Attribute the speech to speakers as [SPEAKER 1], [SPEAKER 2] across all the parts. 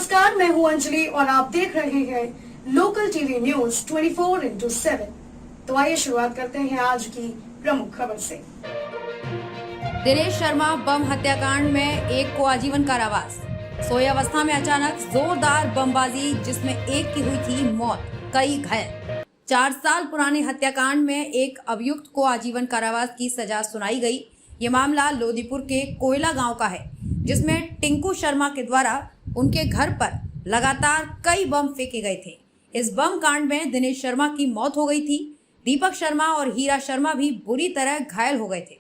[SPEAKER 1] नमस्कार, मैं हूं अंजलि और आप देख रहे हैं लोकल टीवी न्यूज 24/7। तो आइए शुरुआत करते हैं आज की प्रमुख खबर से।
[SPEAKER 2] दिनेश शर्मा बम हत्याकांड में एक को आजीवन कारावास। सोई अवस्था में अचानक जोरदार बमबाजी जिसमें एक की हुई थी मौत, कई घायल। 4 साल पुराने हत्याकांड में एक अभियुक्त को आजीवन कारावास की सजा सुनाई गई। ये मामला लोदीपुर के कोयला गांव का है, जिसमें टिंकू शर्मा के द्वारा उनके घर पर लगातार कई बम फेंके गए थे। इस बम कांड में दिनेश शर्मा की मौत हो गई थी। दीपक शर्मा और हीरा शर्मा भी बुरी तरह घायल हो गए थे।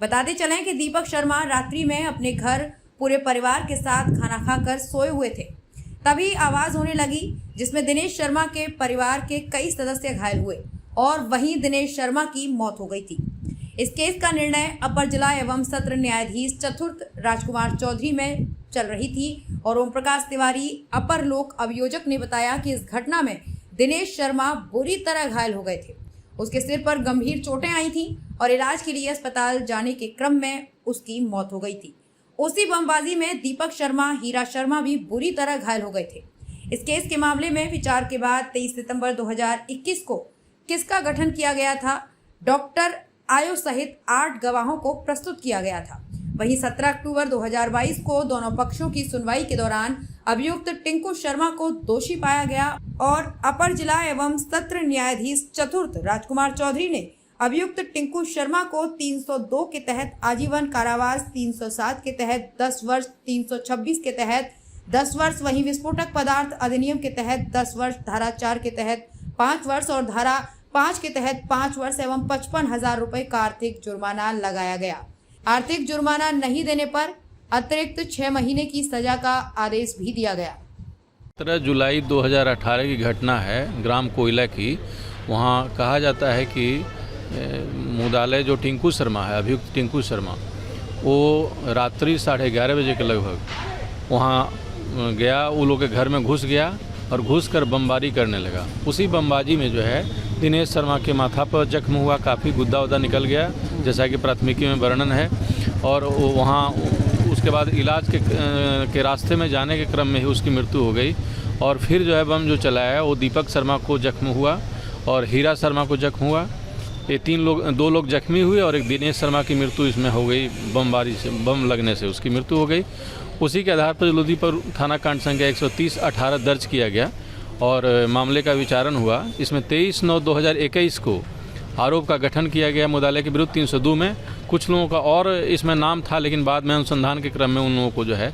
[SPEAKER 2] बताते चलें कि दीपक शर्मा रात्रि में अपने घर पूरे परिवार के साथ खाना खाकर सोए हुए थे। तभी आवाज होने लगी, जिसमें दिनेश शर्मा के परिवार के कई सदस्य घायल हुए और वहीं दिनेश शर्मा की मौत हो गई थी। इस केस का निर्णय अपर जिला एवं सत्र न्यायाधीश चतुर्थ राजकुमार चौधरी में चल रही थी और ओम प्रकाश तिवारी अपर लोक अभियोजक ने बताया कि इस घटना में दिनेश शर्मा बुरी तरह घायल हो गए थे। उसके सिर पर गंभीर चोटें आई थीं और इलाज के लिए अस्पताल जाने के क्रम में उसकी मौत हो गई थी। उसी बमबाजी में दीपक शर्मा, हीरा शर्मा भी बुरी तरह घायल हो गए थे। इस केस के मामले में विचार के बाद 23 सितंबर 2021 को किसका गठन किया गया था। डॉक्टर आयो सहित 8 गवाहों को प्रस्तुत किया गया था। वहीं 17 अक्टूबर 2022 को दोनों पक्षों की सुनवाई के दौरान अभियुक्त टिंकू शर्मा को दोषी पाया गया और अपर जिला एवं सत्र न्यायाधीश चतुर्थ राजकुमार चौधरी ने अभियुक्त टिंकू शर्मा को 302 के तहत आजीवन कारावास, 307 के तहत 10 वर्ष, 326 के तहत 10 वर्ष, वहीं विस्फोटक पदार्थ अधिनियम के तहत 10 वर्ष, धारा 4 के तहत 5 वर्ष और धारा 5 के तहत 5 वर्ष एवं 55,000 रुपए का आर्थिक जुर्माना लगाया गया। आर्थिक जुर्माना नहीं देने पर अतिरिक्त 6 महीने की सजा का आदेश भी दिया गया।
[SPEAKER 3] 17 जुलाई 2018 की घटना है ग्राम कोयला की। वहाँ कहा जाता है कि मुदाले जो टिंकू शर्मा है, अभियुक्त टिंकू शर्मा, वो रात्रि 11:30 बजे के लगभग वहाँ गया, वो लोग के घर में घुस गया और घुसकर बमबारी करने लगा। उसी बमबाजी में जो है दिनेश शर्मा के माथा पर जख्म हुआ, काफ़ी गुद्दा उद्दा निकल गया, जैसा कि प्राथमिकी में वर्णन है। और वहाँ उसके बाद इलाज के रास्ते में जाने के क्रम में ही उसकी मृत्यु हो गई। और फिर जो है बम जो चलाया वो दीपक शर्मा को जख्म हुआ और हीरा शर्मा को जख्म हुआ। ये 2 लोग जख्मी हुए और एक दिनेश शर्मा की मृत्यु इसमें हो गई। बमबारी से, बम लगने से उसकी मृत्यु हो गई। उसी के आधार पर लोदीपुर थाना कांड संख्या 130/18 दर्ज किया गया और मामले का विचारण हुआ। इसमें 23/9/2021 को आरोप का गठन किया गया मुदाले के विरुद्ध 302 में। कुछ लोगों का और इसमें नाम था, लेकिन बाद में अनुसंधान के क्रम में उन लोगों को जो है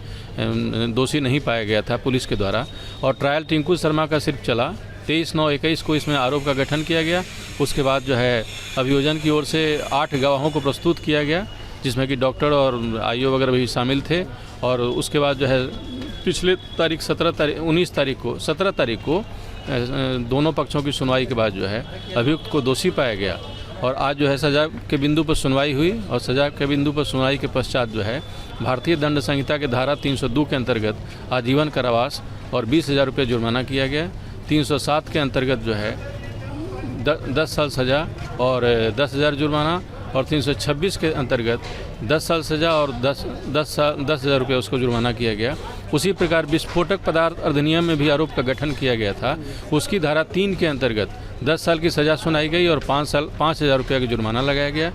[SPEAKER 3] दोषी नहीं पाया गया था पुलिस के द्वारा। और ट्रायल टिंकू शर्मा का सिर्फ चला। 23/9/21 को इसमें आरोप का गठन किया गया। उसके बाद जो है अभियोजन की ओर से 8 गवाहों को प्रस्तुत किया गया, जिसमें कि डॉक्टर और आईओ वगैरह भी शामिल थे। और उसके बाद जो है पिछले 19 तारीख को दोनों पक्षों की सुनवाई के बाद जो है अभियुक्त को दोषी पाया गया। और आज जो है सजा के बिंदु पर सुनवाई हुई और सजा के बिंदु पर सुनवाई के पश्चात जो है भारतीय दंड संहिता के धारा 302 के अंतर्गत आजीवन कारावास और 20,000 रुपये जुर्माना किया गया। 307 के अंतर्गत जो है 10 साल सजा और 10,000 जुर्माना और 326 के अंतर्गत 10 साल सजा और 10,000 रुपये उसको जुर्माना किया गया। उसी प्रकार विस्फोटक पदार्थ अधिनियम में भी आरोप का गठन किया गया था। उसकी धारा 3 के अंतर्गत 10 साल की सजा सुनाई गई और 5,000 रुपये का जुर्माना लगाया गया।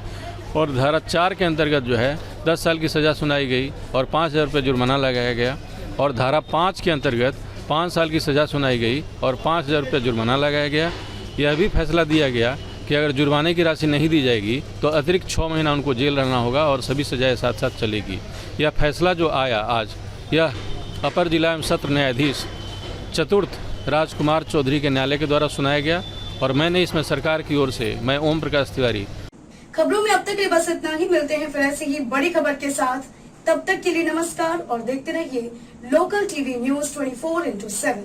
[SPEAKER 3] और धारा 4 के अंतर्गत जो है 10 साल की सजा सुनाई गई और 5,000 रुपये जुर्माना लगाया गया। और धारा 5 के अंतर्गत 5 साल की सजा सुनाई गई और 5,000 रुपये जुर्माना लगाया गया। यह भी फैसला दिया गया कि अगर जुर्माने की राशि नहीं दी जाएगी तो अतिरिक्त 6 महीना उनको जेल रहना होगा और सभी सजाएं साथ साथ चलेगी। यह फैसला जो आया आज, यह अपर जिला एवं सत्र न्यायाधीश चतुर्थ राजकुमार चौधरी के न्यायालय के द्वारा सुनाया गया। और मैंने इसमें सरकार की ओर से, मैं ओम प्रकाश तिवारी।
[SPEAKER 1] खबरों में अब तक के बस इतना ही। मिलते हैं फिर ऐसी ही बड़ी खबर के साथ। तब तक के लिए नमस्कार और देखते रहिए लोकल टीवी न्यूज 24/7।